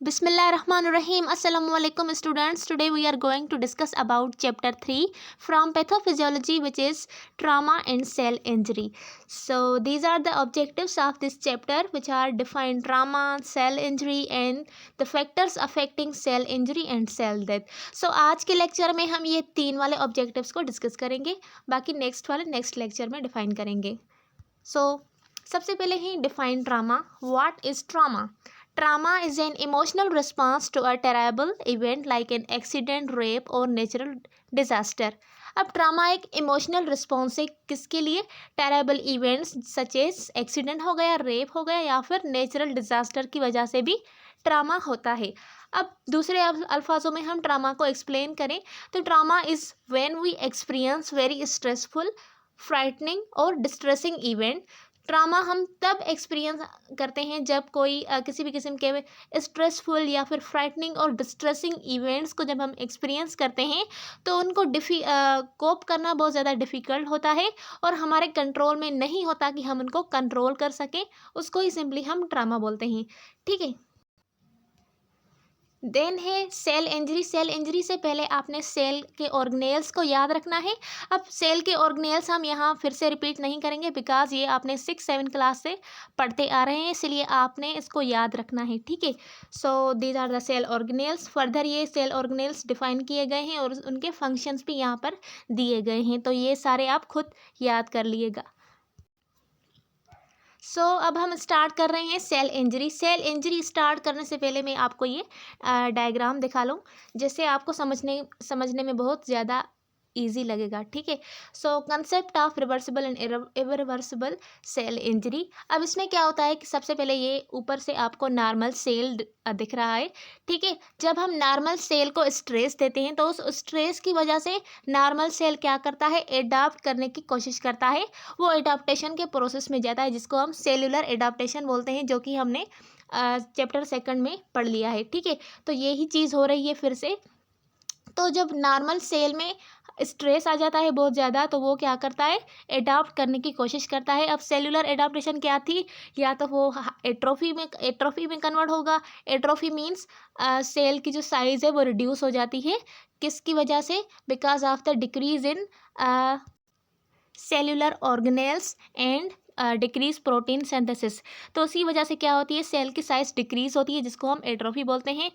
Bismillahirrahmanirrahim. Assalamu alaikum students. Today we are going to discuss about chapter 3 from pathophysiology, which is trauma and cell injury. So these are the objectives of this chapter, which are define trauma, cell injury and the factors affecting cell injury and cell death. So आज के lecture में हम ये तीन वाले objectives को discuss करेंगे, बाकी नेक्स्ट वाले नेक्स्ट लेक्चर में डिफाइन करेंगे. So सबसे पहले ही define trauma. What is trauma? Trauma is an emotional response to a terrible event like an accident, rape और natural disaster. अब ट्रामा एक इमोशनल रिस्पॉन्स है किसके लिए? Terrible events such as accident हो गया, रेप हो गया या फिर नेचुरल डिजास्टर की वजह से भी ट्रामा होता है. अब दूसरे अल्फाजों में हम ट्रामा को एक्सप्लेन करें तो trauma is when we experience very stressful, frightening और डिस्ट्रेसिंग इवेंट. ट्रामा हम तब एक्सपीरियंस करते हैं जब कोई किसी भी किस्म के स्ट्रेसफुल या फिर फ्राइटनिंग और डिस्ट्रेसिंग इवेंट्स को जब हम एक्सपीरियंस करते हैं तो उनको कोप करना बहुत ज़्यादा डिफ़िकल्ट होता है और हमारे कंट्रोल में नहीं होता कि हम उनको कंट्रोल कर सकें. उसको ही सिंपली हम ट्रामा बोलते हैं. ठीक है. देन है सेल इंजरी. सेल इंजरी से पहले आपने सेल के ऑर्गेनेल्स को याद रखना है. अब सेल के ऑर्गेनेल्स हम यहाँ फिर से रिपीट नहीं करेंगे बिकॉज ये आपने 6-7 क्लास से पढ़ते आ रहे हैं, इसलिए आपने इसको याद रखना है. ठीक है. So these are the cell organelles. Further ये सेल ऑर्गेनेल्स डिफाइन किए गए हैं और उनके फंक्शंस भी यहाँ पर दिए गए हैं, तो ये सारे आप खुद याद कर लीजिएगा. अब हम स्टार्ट कर रहे हैं cell injury. Cell injury start करने से पहले मैं आपको ये डायग्राम दिखा लूँ जिससे आपको समझने में बहुत ज़्यादा ईजी लगेगा. ठीक है. Concept of reversible and irreversible cell injury. अब इसमें क्या होता है कि सबसे पहले ये ऊपर से आपको नॉर्मल सेल दिख रहा है. ठीक है. जब हम नॉर्मल सेल को स्ट्रेस देते हैं तो उस स्ट्रेस की वजह से नॉर्मल सेल क्या करता है? एडाप्ट करने की कोशिश करता है. वो एडाप्टेशन के प्रोसेस में जाता है जिसको हम सेलुलर एडाप्टेशन बोलते हैं, जो कि हमने चैप्टर 2 में पढ़ लिया है. ठीक है. तो यही चीज़ हो रही है फिर से. तो जब नॉर्मल सेल में स्ट्रेस आ जाता है बहुत ज़्यादा तो वो क्या करता है? एडाप्ट करने की कोशिश करता है. अब सेलुलर एडाप्टेशन क्या थी? या तो वो एट्रोफी में कन्वर्ट होगा. एट्रोफी मीन्स सेल की जो साइज़ है वो रिड्यूस हो जाती है. किसकी वजह से? Because of the decrease in cellular organelles and decrease protein synthesis. तो उसी वजह से क्या होती है? सेल की साइज़ डिक्रीज होती है जिसको हम एट्रोफी बोलते हैं.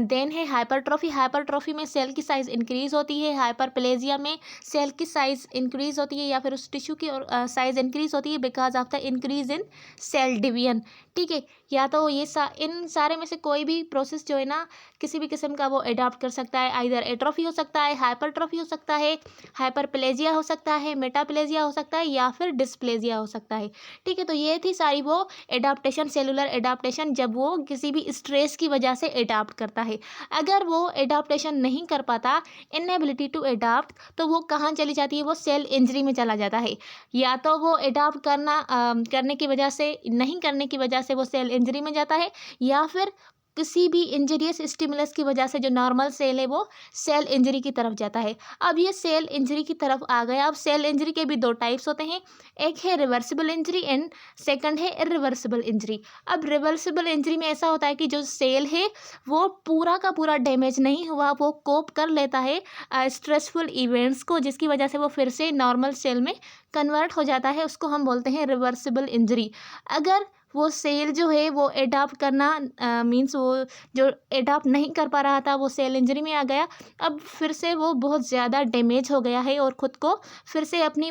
देन है हाइपरट्रॉफी. हाइपरट्रॉफी में सेल की साइज़ इंक्रीज होती है. हाइपरप्लेजिया में सेल की साइज़ इंक्रीज होती है या फिर उस टिश्यू की साइज़ इंक्रीज होती है because of the increase in cell division. ठीक है. या तो ये इन सारे में से कोई भी प्रोसेस जो है ना किसी भी किस्म का वो एडाप्ट कर सकता है. आइदर एट्रोफी हो सकता है, हाइपरट्रॉफी हो सकता है, हाइपरप्लेजिया हो सकता है, मेटाप्लेजिया हो सकता है या फिर डिस्प्लेजिया हो सकता है. ठीक है. तो ये थी सारी वो एडाप्टेशन, सेलुलर एडाप्टेशन, जब वो किसी भी स्ट्रेस की वजह से एडाप्ट करता है. अगर वो एडाप्टेशन नहीं कर पाता, इनएबिलिटी टू एडाप्ट, तो वो कहाँ चली जाती है? वो सेल इंजरी में चला जाता है. या तो वो एडाप्ट करने की वजह से, नहीं करने की वजह से वो सेल इंजरी में जाता है, या फिर किसी भी इंजरियस स्टिमुलस की वजह से जो नॉर्मल सेल है वो सेल इंजरी की तरफ जाता है. अब ये सेल इंजरी की तरफ आ गया. अब सेल इंजरी के भी 2 टाइप्स होते हैं. एक है रिवर्सिबल इंजरी एंड सेकंड है इरिवर्सिबल इंजरी. अब रिवर्सिबल इंजरी में ऐसा होता है कि जो सेल है वो पूरा का पूरा डैमेज नहीं हुआ, वो कोप कर लेता है स्ट्रेसफुल इवेंट्स को, जिसकी वजह से वो फिर से नॉर्मल सेल में कन्वर्ट हो जाता है. उसको हम बोलते हैं रिवर्सिबल इंजरी. अगर वो सेल जो है वो एडाप्ट करना मीन्स वो जो एडाप्ट नहीं कर पा रहा था वो सेल इंजरी में आ गया. अब फिर से वो बहुत ज़्यादा डैमेज हो गया है और ख़ुद को फिर से अपनी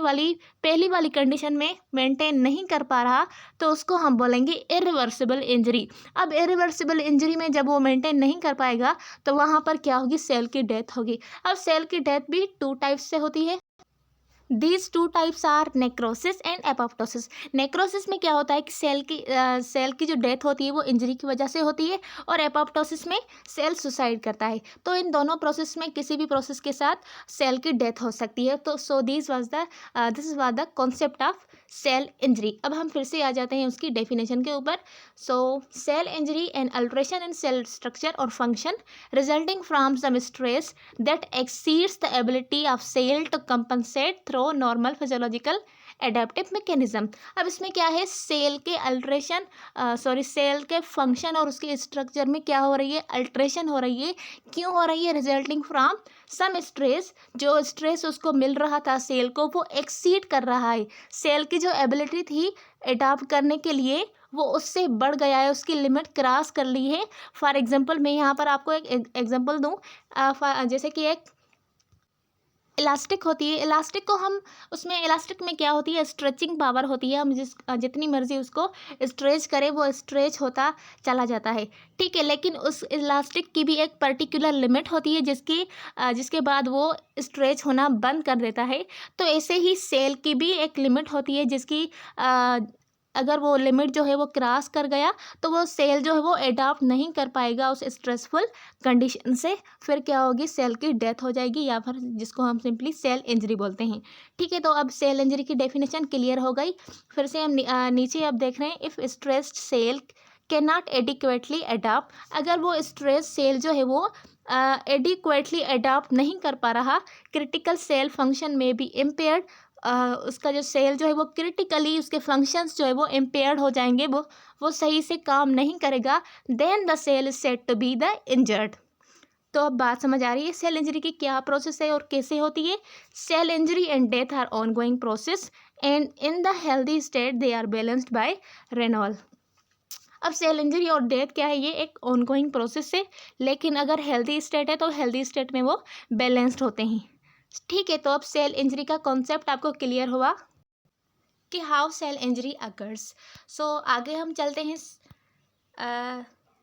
पहली वाली कंडीशन में मेंटेन नहीं कर पा रहा, तो उसको हम बोलेंगे इरिवर्सिबल इंजरी. अब इरिवर्सिबल इंजरी में जब वो मेंटेन नहीं कर पाएगा तो वहाँ पर क्या होगी? सेल की डेथ होगी. अब सेल की डेथ भी 2 टाइप्स से होती है. These 2 types are necrosis and apoptosis. Necrosis में क्या होता है कि सेल की जो डेथ होती है वो इंजरी की वजह से होती है, और एपोप्टोसिस में सेल सुसाइड करता है. तो इन दोनों प्रोसेस में किसी भी प्रोसेस के साथ सेल की डेथ हो सकती है. तो this was the concept of cell injury. अब हम फिर से आ जाते हैं उसकी डेफिनेशन के ऊपर. Cell injury and alteration in cell structure और function resulting from some stress that exceeds the ability of cell to compensate through normal physiological adaptive mechanism. अब इसमें क्या है, सेल के अल्ट्रेशन सेल के फंक्शन और उसके स्ट्रक्चर में क्या हो रही है, अल्ट्रेशन हो रही है। क्यों हो रही है, रिजल्टिंग फ्रॉम सम स्ट्रेस, जो स्ट्रेस उसको मिल रहा था सेल को वो एक्सीड कर रहा है। सेल की जो एबिलिटी थी एडाप्ट करने के लिए वो उससे बढ़ गया है, उसकी लिमिट क्रॉस कर ली है। फॉर एग्जांपल मैं यहाँ पर आपको एक एग्जांपल दूँ, जैसे कि एक इलास्टिक होती है। इलास्टिक को हम उसमें इलास्टिक में क्या होती है, स्ट्रेचिंग पावर होती है। हम जितनी मर्जी उसको स्ट्रेच करें वो स्ट्रेच होता चला जाता है, ठीक है। लेकिन उस इलास्टिक की भी एक पर्टिकुलर लिमिट होती है जिसके बाद वो स्ट्रेच होना बंद कर देता है। तो ऐसे ही सेल की भी एक लिमिट होती है जिसकी अगर वो लिमिट जो है वो क्रॉस कर गया तो वो सेल जो है वो एडाप्ट नहीं कर पाएगा उस स्ट्रेसफुल कंडीशन से। फिर क्या होगी, सेल की डेथ हो जाएगी या फिर जिसको हम सिंपली सेल इंजरी बोलते हैं, ठीक है। तो अब सेल इंजरी की डेफिनेशन क्लियर हो गई। फिर से हम नीचे अब देख रहे हैं, if stressed cell can not adequately adapt, अगर वो स्ट्रेस सेल जो है वो एडिक्वेटली अडाप्ट नहीं कर पा रहा, क्रिटिकल सेल फंक्शन में बी इम्पेयर्ड, उसका जो सेल जो है वो क्रिटिकली उसके फंक्शंस जो है वो इम्पेयर्ड हो जाएंगे, वो सही से काम नहीं करेगा, then the cell is said to be the injured. तो अब बात समझ आ रही है सेल इंजरी की क्या प्रोसेस है और कैसे होती है। Cell injury and death are ongoing process and in the healthy state they are balanced by renewal. अब सेल इंजरी और डेथ क्या है, ये एक ऑनगोइंग प्रोसेस है, लेकिन अगर हेल्दी स्टेट है तो हेल्दी स्टेट में वो बैलेंस्ड होते हैं, ठीक है। तो अब सेल इंजरी का कॉन्सेप्ट आपको क्लियर हुआ कि how cell injury occurs. So आगे हम चलते हैं,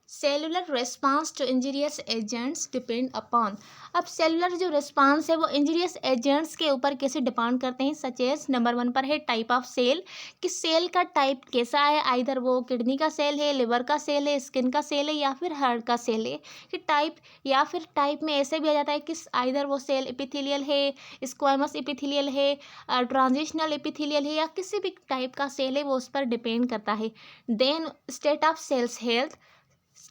cellular response to injurious agents depend upon. अब सेलुलर जो रिस्पांस है वो इंजीरियस एजेंट्स के ऊपर कैसे डिपेंड करते हैं, सच एज नंबर 1 पर है टाइप ऑफ सेल, कि सेल का टाइप कैसा है, आइदर वो किडनी का सेल है, लिवर का सेल है, स्किन का सेल है या फिर हार्ट का सेल है, कि टाइप, या फिर टाइप में ऐसे भी आ जाता है कि आइदर वो सेल एपिथेलियल है, स्क्वामस एपिथेलियल है, ट्रांजिशनल एपिथेलियल है, या किसी भी टाइप का सेल है, वो उस पर डिपेंड करता है। Then state of cells health,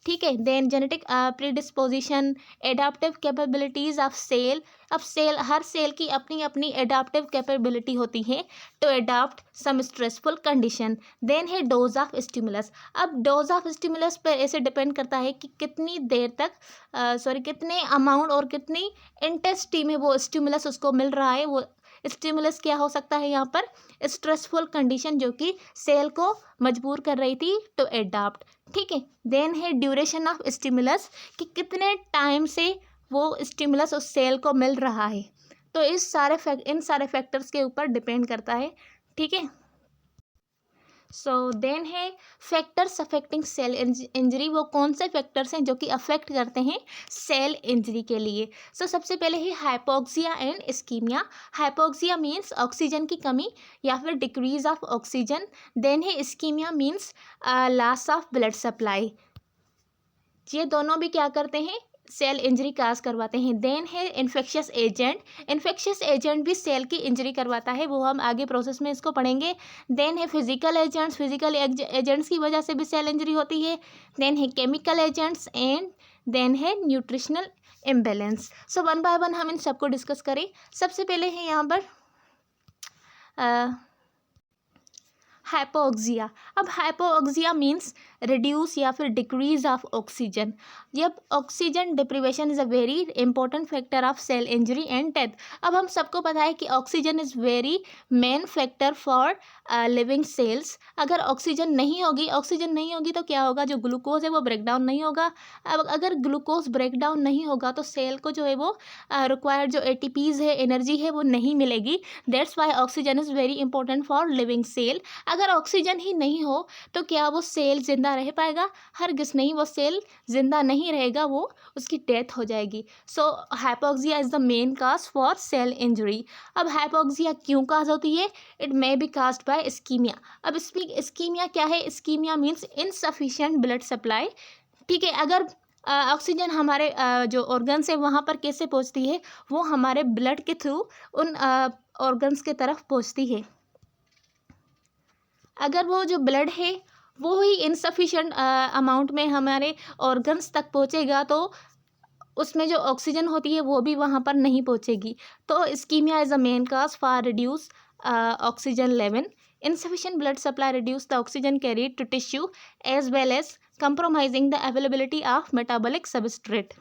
ठीक है। Then genetic predisposition, adaptive capabilities of cell. अब हर सेल की अपनी अपनी एडाप्टिव कैपेबिलिटी होती है to adapt some stressful condition. Then है डोज ऑफ स्टिमुलस। अब डोज ऑफ स्टिमुलस पर ऐसे डिपेंड करता है कि कितनी देर तक कितने अमाउंट और कितनी इंटेंसिटी में वो स्टिमुलस उसको मिल रहा है। वो स्टिमुलस क्या हो सकता है यहाँ पर, स्ट्रेसफुल कंडीशन जो कि सेल को मजबूर कर रही थी टू एडाप्ट, ठीक है। देन है ड्यूरेशन ऑफ स्टिमुलस, कि कितने टाइम से वो स्टिमुलस उस सेल को मिल रहा है। तो इन सारे फैक्टर्स के ऊपर डिपेंड करता है, ठीक है। सो देन है फैक्टर्स अफेक्टिंग सेल इंजरी, वो कौन से फैक्टर्स हैं जो कि अफेक्ट करते हैं सेल इंजरी के लिए। सबसे पहले है hypoxia and ischemia. Hypoxia means oxygen की कमी या फिर डिक्रीज ऑफ ऑक्सीजन। देन है ischemia means loss of blood supply. ये दोनों भी क्या करते हैं, सेल इंजरी काज करवाते हैं। देन है इन्फेक्शियस एजेंट। इन्फेक्शियस एजेंट भी सेल की इंजरी करवाता है, वो हम आगे प्रोसेस में इसको पढ़ेंगे। देन है फिजिकल एजेंट्स। फिजिकल एजेंट्स की वजह से भी सेल इंजरी होती है। देन है केमिकल एजेंट्स एंड देन है nutritional imbalance. One by one हम इन सबको डिस्कस करें। सबसे पहले है यहाँ पर हाइपोक्सिया। अब हाइपोक्सिया मीन्स रिड्यूस या फिर डिक्रीज ऑफ ऑक्सीजन। जब oxygen deprivation is a very important factor of cell injury and death. अब हम सबको पता है कि oxygen is very main factor for living cells. अगर ऑक्सीजन नहीं होगी तो क्या होगा, जो ग्लूकोज है वो ब्रेक डाउन नहीं होगा। अब अगर ग्लूकोज ब्रेक डाउन नहीं होगा तो सेल को जो है वो रिक्वायर्ड जो ATPs है, एनर्जी है, वो नहीं मिलेगी। That's why oxygen is very important for living cell. अगर ऑक्सीजन ही नहीं हो तो क्या वो सेल जिंदा रह पाएगा, हरगिज़ नहीं, वो सेल जिंदा नहीं रहेगा, वो उसकी डेथ हो जाएगी। Hypoxia is the main cause for cell injury. अब हाइपोक्सिया क्यों काज होती है, it may be caused by ischemia. अब इस्कीमिया क्या है, ischemia means insufficient blood supply, ठीक है। अगर ऑक्सीजन हमारे जो ऑर्गन्स है वहाँ पर कैसे पहुँचती है, वो हमारे ब्लड के थ्रू उन ऑर्गन्स के तरफ पहुँचती है। अगर वो जो ब्लड है वो ही इनसफिशिएंट अमाउंट में हमारे ऑर्गन्स तक पहुँचेगा तो उसमें जो ऑक्सीजन होती है वो भी वहाँ पर नहीं पहुँचेगी। तो ischemia is a main cause for reduce oxygen level. Insufficient blood supply reduce the oxygen carried to tissue as well as compromising the availability of metabolic substrate.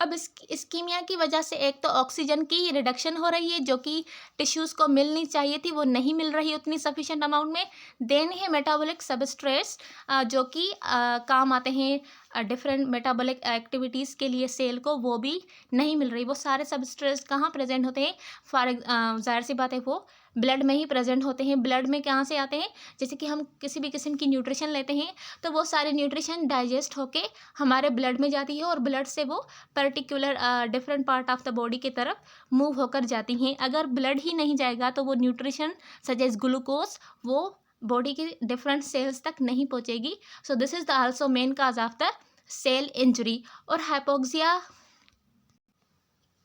अब इस इस्कीमिया की वजह से एक तो ऑक्सीजन की रिडक्शन हो रही है जो कि टिश्यूज़ को मिलनी चाहिए थी, वो नहीं मिल रही उतनी सफिशिएंट अमाउंट में. देन है मेटाबॉलिक सबस्ट्रेट्स जो कि काम आते हैं डिफरेंट मेटाबॉलिक एक्टिविटीज़ के लिए सेल को, वो भी नहीं मिल रही. वो सारे सबस्ट्रेट्स कहाँ प्रेजेंट होते हैं? ज़ाहिर सी बात है वो ब्लड में ही प्रेजेंट होते हैं. ब्लड में कहाँ से आते हैं? जैसे कि हम किसी भी किस्म की न्यूट्रिशन लेते हैं तो वो सारे न्यूट्रिशन डाइजेस्ट होके हमारे ब्लड में जाती है और ब्लड से वो particular different part of the body की तरफ मूव होकर जाती हैं. अगर ब्लड ही नहीं जाएगा तो वो न्यूट्रिशन सच एज ग्लूकोज वो बॉडी के डिफरेंट सेल्स तक नहीं पहुंचेगी. So this is the also main cause of the cell injury. और हाइपोक्सिया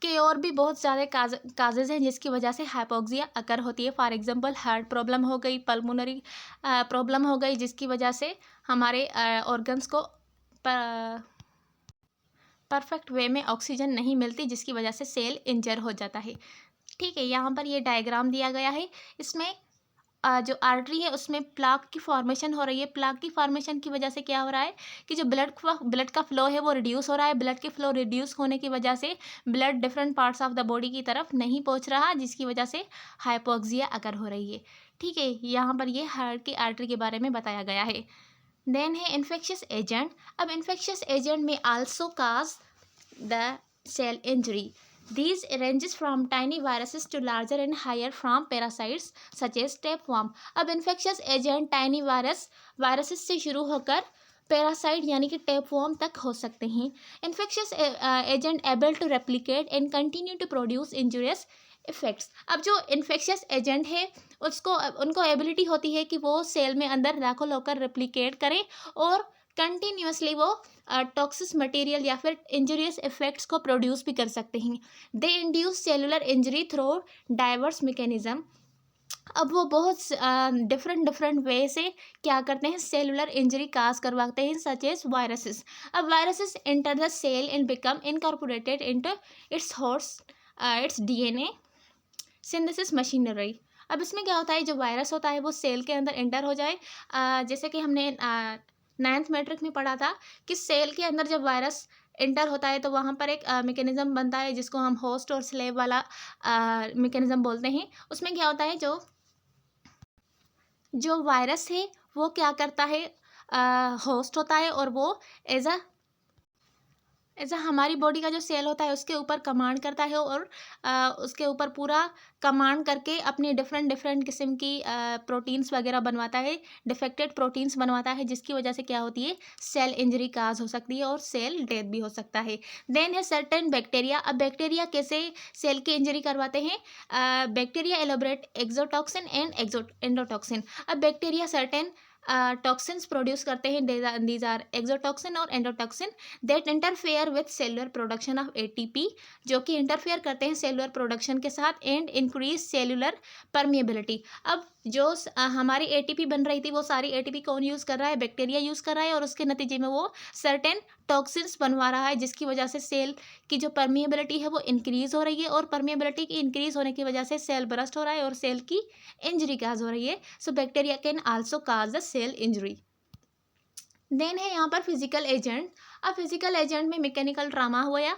के और भी बहुत ज़्यादा काजेज़ हैं जिसकी वजह से हाइपोक्सिया अकर होती है. फॉर एग्जांपल हार्ट प्रॉब्लम हो गई, पल्मोनरी प्रॉब्लम हो गई, जिसकी वजह से हमारे ऑर्गन्स को परफेक्ट वे में ऑक्सीजन नहीं मिलती, जिसकी वजह से सेल इंजर हो जाता है. ठीक है, यहाँ पर ये डायग्राम दिया गया है. इसमें जो आर्टरी है उसमें प्लाक की फॉर्मेशन हो रही है. प्लाक की फॉर्मेशन की वजह से क्या हो रहा है कि जो ब्लड का फ्लो है वो रिड्यूस हो रहा है. ब्लड के फ्लो रिड्यूस होने की वजह से blood different parts of the body की तरफ नहीं पहुंच रहा, जिसकी वजह से हाइपोक्सिया अकर हो रही है. ठीक है, यहाँ पर ये हार्ट की आर्टरी के बारे में बताया गया है. देन है इन्फेक्शियस एजेंट. अब इन्फेक्शियस एजेंट में also cause the cell injury. These ranges from tiny viruses to larger and higher from parasites such as tapeworm. अब infectious agent tiny viruses से शुरू होकर पैरासाइट यानी कि टेपवॉर्म तक हो सकते हैं. Infectious agent able to replicate and continue to produce injurious effects. अब जो इन्फेक्शियस एजेंट है उनको एबिलिटी होती है कि वो सेल में अंदर दाखिल होकर रेप्लिकेट करें और कंटिन्यूसली वो टॉक्सिक मटेरियल या फिर इंजूरियस इफेक्ट्स को प्रोड्यूस भी कर सकते हैं. दे induce cellular injury through diverse mechanism. अब वो बहुत डिफरेंट वे से क्या करते हैं, सेलुलर इंजरी काज करवाते हैं, सच एज वायरसेस. अब viruses enter the cell and become incorporated into its DNA synthesis machinery. अब इसमें क्या होता है, जो वायरस होता है वो सेल के अंदर एंटर हो जाए. जैसे कि हमने 9th मैट्रिक में पढ़ा था कि सेल के अंदर जब वायरस एंटर होता है तो वहाँ पर एक मैकेनिज्म बनता है जिसको हम होस्ट और स्लेव वाला मैकेनिज्म बोलते हैं. उसमें क्या होता है, जो वायरस है वो क्या करता है, होस्ट होता है और वो एज अ हमारी बॉडी का जो सेल होता है उसके ऊपर कमांड करता है और उसके ऊपर पूरा कमांड करके अपने डिफरेंट किस्म की प्रोटीन्स वगैरह बनवाता है, डिफेक्टेड प्रोटीन्स बनवाता है, जिसकी वजह से क्या होती है, सेल इंजरी काज हो सकती है और सेल डेथ भी हो सकता है. देन है सर्टेन बैक्टीरिया. अब बैक्टीरिया कैसे सेल की इंजरी करवाते हैं? Bacteria elaborate exotoxin and endotoxin. अब बैक्टीरिया सर्टेन टॉक्सिन्स प्रोड्यूस करते हैं. दीज आर एक्सोटॉक्सिन और endotoxin that interfere with cellular production of ATP, जो कि इंटरफेयर करते हैं सेलुलर प्रोडक्शन के साथ एंड इंक्रीज सेलुलर परमिएबिलिटी. अब जो हमारी एटीपी बन रही थी वो सारी एटीपी कौन यूज़ कर रहा है, बैक्टीरिया यूज़ कर रहा है और उसके नतीजे में वो सर्टेन टॉक्सिन्स बनवा रहा है, जिसकी वजह से सेल की जो परमिएबिलिटी है वो इंक्रीज़ हो रही है और परमिएबिलिटी की इंक्रीज़ होने की वजह से सेल बरस्ट हो रहा है और सेल की इंजरी काज हो रही है. So bacteria can also cause the cell injury. Then है यहाँ पर फिजिकल एजेंट. अब फिजिकल एजेंट में मैकेनिकल ट्रामा हुआ,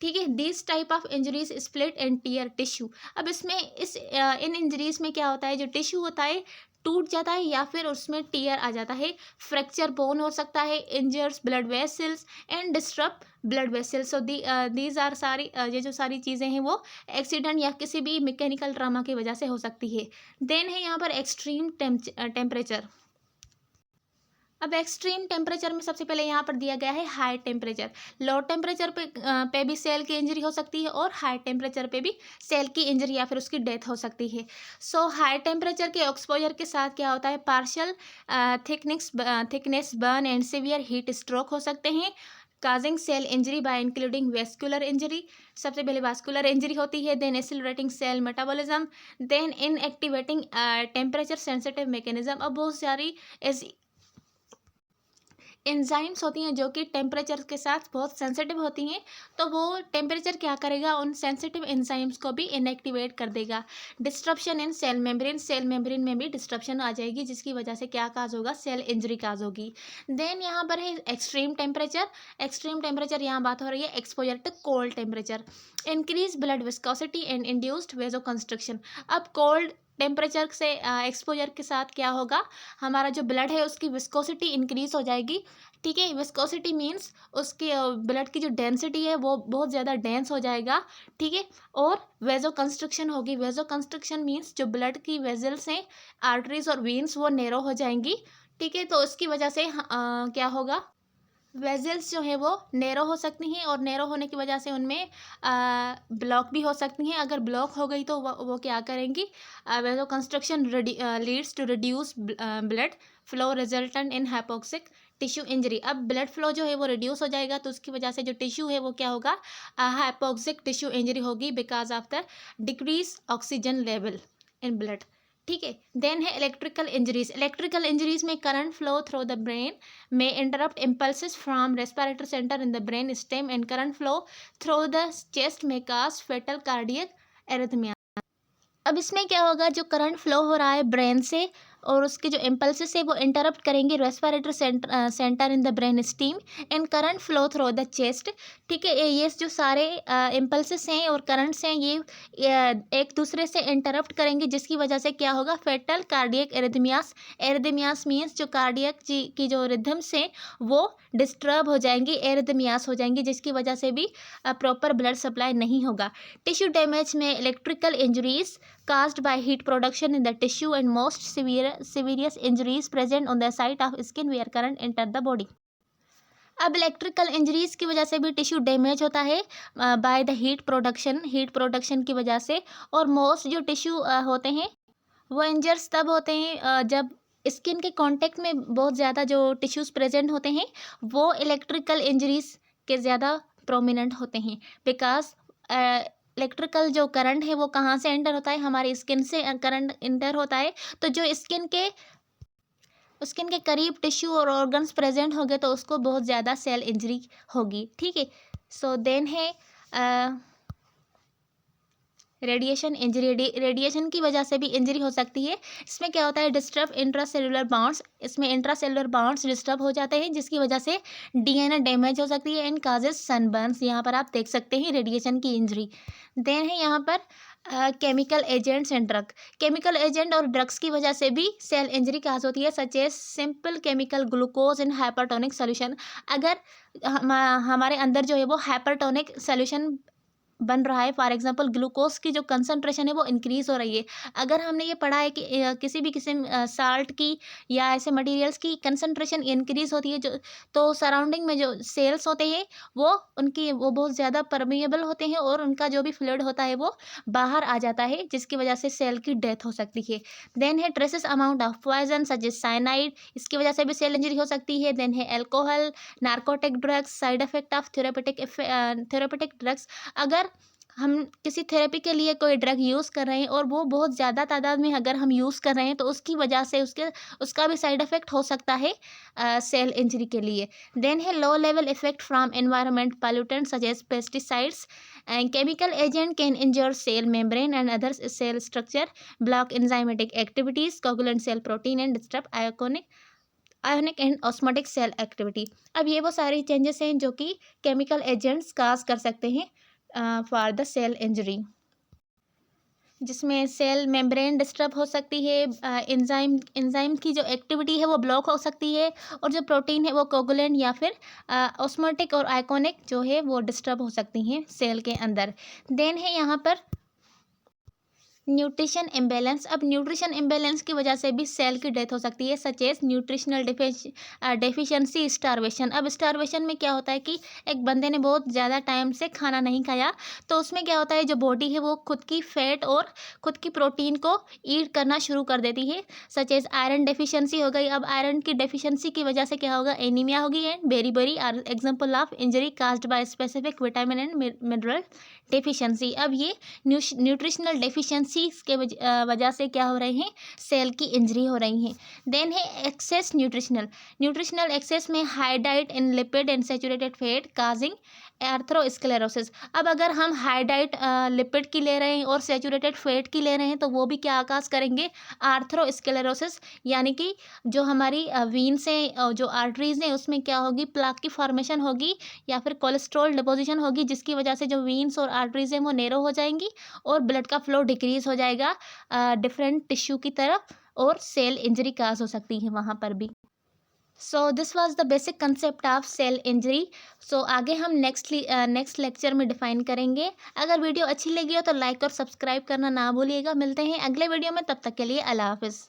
ठीक है. This type of injuries split and tear tissue. अब इसमें इन इंजरीज में क्या होता है, जो टिश्यू होता है टूट जाता है या फिर उसमें टीयर आ जाता है. फ्रैक्चर बोन हो सकता है, injures blood vessels and disturb blood vessels. So these are सारी ये जो सारी चीज़ें हैं वो एक्सीडेंट या किसी भी मैकेनिकल ट्रामा की वजह से हो सकती है. देन है यहाँ पर एक्सट्रीम टेम्परेचर. अब एक्सट्रीम टेम्परेचर में सबसे पहले यहाँ पर दिया गया है हाई टेम्परेचर. लो टेम्परेचर पे भी सेल की इंजरी हो सकती है और हाई टेम्परेचर पे भी सेल की इंजरी या फिर उसकी डेथ हो सकती है. सो हाई टेम्परेचर के एक्सपोजर के साथ क्या होता है, partial thickness burn and severe heat stroke हो सकते हैं, causing cell injury by including vascular injury. सबसे पहले वास्कुलर इंजरी होती है, then accelerating cell metabolism, then inactivating temperature sensitive mechanism. अब बहुत सारी ऐसी एंजाइम्स होती हैं जो कि टेम्परेचर के साथ बहुत सेंसिटिव होती हैं, तो वो टेम्परेचर क्या करेगा, उन सेंसिटिव एंजाइम्स को भी इनएक्टिवेट कर देगा। डिस्ट्रप्शन इन सेल मेम्ब्रेन में भी डिस्ट्रप्शन आ जाएगी, जिसकी वजह से क्या काज होगा, सेल इंजरी काज होगी। देन यहाँ पर है एक्सट्रीम टेम्परेचर यहाँ बात हो रही है exposure to cold temperature, increase blood viscosity and induced vasoconstriction. अब कोल्ड टेम्परेचर से एक्सपोजर के साथ क्या होगा, हमारा जो ब्लड है उसकी विस्कोसिटी इंक्रीज हो जाएगी। ठीक है, विस्कोसिटी मीन्स उसकी ब्लड की जो डेंसिटी है वो बहुत ज़्यादा डेंस हो जाएगा। ठीक है, और वेजो कंस्ट्रक्शन होगी। वेजो कंस्ट्रक्शन मीन्स जो ब्लड की वेजल्स हैं, आर्टरीज और वेन्स, वो नैरो हो जाएंगी। ठीक है, तो उसकी वजह से क्या होगा, वेजल्स जो है वो नैरो हो सकती हैं, और नैरो होने की वजह से उनमें ब्लॉक भी हो सकती हैं। अगर ब्लॉक हो गई तो वो क्या करेंगी, vasoconstriction leads to reduce blood flow resultant in hypoxic tissue injury. अब ब्लड फ्लो जो है वो रिड्यूस हो जाएगा, तो उसकी वजह से जो टिश्यू है वो क्या होगा, हाइपोक्सिक टिश्यू इंजरी होगी because of the decrease oxygen level in blood. ठीक है, देन है इलेक्ट्रिकल इंजरीज में current flow through the brain में interrupt impulses from respiratory centre in the brain stem, and current flow through the chest में cause फेटल cardiac arrhythmia. अब इसमें क्या होगा, जो करंट फ्लो हो रहा है ब्रेन से और उसके जो इम्पल्सेस है वो इंटरप्ट करेंगे respiratory centre in the brain steam, and current flow through the chest. ठीक है, ये जो सारे इम्पल्सेस हैं और करंट्स हैं ये एक दूसरे से इंटरप्ट करेंगे, जिसकी वजह से क्या होगा, फेटल कार्डियक एरिथमियास मीन्स जो कार्डियक की जो रिदम्स हैं वो डिस्टर्ब हो जाएंगी, एरिथमियास हो जाएंगी, जिसकी वजह से भी प्रॉपर ब्लड सप्लाई नहीं होगा। टिश्यू डैमेज में electrical injuries caused by heat production in the tissue, and most serious injuries present on the site of skin where current enter the body. अब इलेक्ट्रिकल इंजरीज की वजह से भी tissue damage होता है बाय द हीट प्रोडक्शन की वजह से, और मोस्ट जो टिश्यू होते हैं वो इंजर्स तब होते हैं जब स्किन के कांटेक्ट में बहुत ज़्यादा जो टिश्यूज़ प्रेजेंट होते हैं वो इलेक्ट्रिकल इंजरीज के ज़्यादा प्रोमिनेंट होते हैं, बिकॉज इलेक्ट्रिकल जो करंट है वो कहाँ से एंटर होता है, हमारी स्किन से करंट एंटर होता है। तो जो स्किन के करीब टिश्यू और ऑर्गन्स प्रेजेंट हो गए तो उसको बहुत ज़्यादा सेल इंजरी होगी। ठीक है, सो देन है रेडिएशन इंजरी। रेडिएशन की वजह से भी इंजरी हो सकती है। इसमें क्या होता है, डिस्टर्ब इंट्रासेलुलर बाउंड्स, इसमें इंट्रासेलुलर बाउंड्स डिस्टर्ब हो जाते हैं, जिसकी वजह से डीएनए डैमेज हो सकती है एंड काजेस सनबर्न्स। यहाँ पर आप देख सकते हैं रेडिएशन की इंजरी। देन है यहाँ पर chemical agents and drug. Chemical agent और ड्रग्स की वजह से भी सेल इंजरी काज होती है, such as simple chemical glucose in hypertonic solution. अगर हमारे अंदर जो है वो हाइपरटोनिक सोल्यूशन बन रहा है, फॉर एग्जांपल ग्लूकोज की जो कंसंट्रेशन है वो इंक्रीज़ हो रही है। अगर हमने ये पढ़ा है कि किसी भी किस्म साल्ट की या ऐसे मटेरियल्स की कंसंट्रेशन इंक्रीज़ होती है, जो तो सराउंडिंग में जो सेल्स होते हैं वो बहुत ज़्यादा परमिएबल होते हैं और उनका जो भी फ्लूइड होता है वो बाहर आ जाता है, जिसकी वजह से सेल की डेथ हो सकती है। देन है traces amount of poison such as cyanide, इसकी वजह से भी सेल इंजरी हो सकती है। देन है alcohol, narcotic drugs, side effect of therapeutic drugs. अगर हम किसी थेरेपी के लिए कोई ड्रग यूज़ कर रहे हैं और वो बहुत ज़्यादा तादाद में अगर हम यूज़ कर रहे हैं तो उसकी वजह से उसका भी साइड इफ़ेक्ट हो सकता है सेल इंजरी के लिए। देन है low level effect from environment pollutant such as pesticides and chemical agent can injure cell membrane and other cell structure, block enzymatic activities, coagulant cell protein and disturb ionic and osmotic cell activity. अब ये वो सारी changes हैं जो कि chemical agents काज कर सकते हैं फॉर द सेल इंजरी, जिसमें सेल मेम्ब्रेन डिस्टर्ब हो सकती है, एंजाइम की जो एक्टिविटी है वो ब्लॉक हो सकती है, और जो प्रोटीन है वो कोगुलेंट या फिर ऑस्मोटिक और आइकोनिक जो है वो डिस्टर्ब हो सकती हैं सेल के अंदर। देन है यहाँ पर न्यूट्रिशन इम्बैलेंस। अब न्यूट्रिशन इम्बैलेंस की वजह से भी सेल की डेथ हो सकती है, such as nutritional deficiency, starvation. अब स्टारवेशन में क्या होता है कि एक बंदे ने बहुत ज़्यादा टाइम से खाना नहीं खाया, तो उसमें क्या होता है, जो बॉडी है वो खुद की फैट और खुद की प्रोटीन को ईट करना शुरू कर देती है, सच एज आयरन डेफिशिएंसी हो गई। अब आयरन की डेफिशिएंसी की वजह से क्या होगा, एनीमिया होगी and beriberi are example of injury caused by specific vitamin and mineral deficiency. अब ये न्यूट्रिशनल डेफिशिएंसी इसी के वजह से क्या हो रहे हैं, सेल की इंजरी हो रही है। देन है एक्सेस न्यूट्रिशनल एक्सेस में high diet in lipid and saturated fat causing atherosclerosis. अब अगर हम हाई डाइट लिपिड की ले रहे हैं और सैचुरेटेड फैट की ले रहे हैं तो वो भी क्या आकाज करेंगे, आर्थरोस्क्लेरोसिस, यानी कि जो हमारी वीन्स हैं, जो आर्टरीज हैं, उसमें क्या होगी, प्लाक की फॉर्मेशन होगी या फिर कोलेस्ट्रॉल डिपोजिशन होगी, जिसकी वजह से जो वीन्स और आर्टरीज हैं वो नैरो हो जाएंगी और ब्लड का फ्लो डिक्रीज हो जाएगा डिफरेंट टिश्यू की तरफ, और सेल इंजरी काज हो सकती है वहाँ पर भी। So this was the basic concept of cell injury. So आगे हम नेक्स्ट लेक्चर में डिफाइन करेंगे। अगर वीडियो अच्छी लगी हो तो लाइक और सब्सक्राइब करना ना भूलिएगा। मिलते हैं अगले वीडियो में, तब तक के लिए अल्लाह हाफिज़।